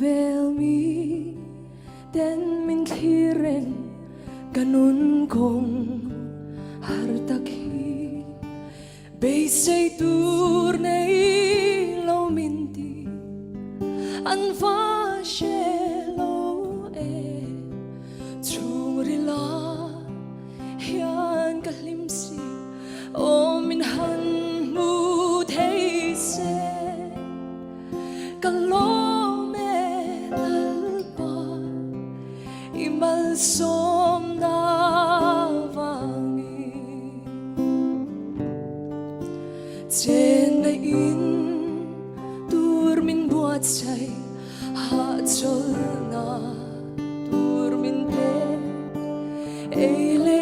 vel mi den min thiren ganun kong hartakhi bay say tur nei lo minti an va shelo e churila hian kalimsi o min han mu thei se kalome lalpa imal som na vangi trên nay in tur min buat say ha chol na tur min te ei le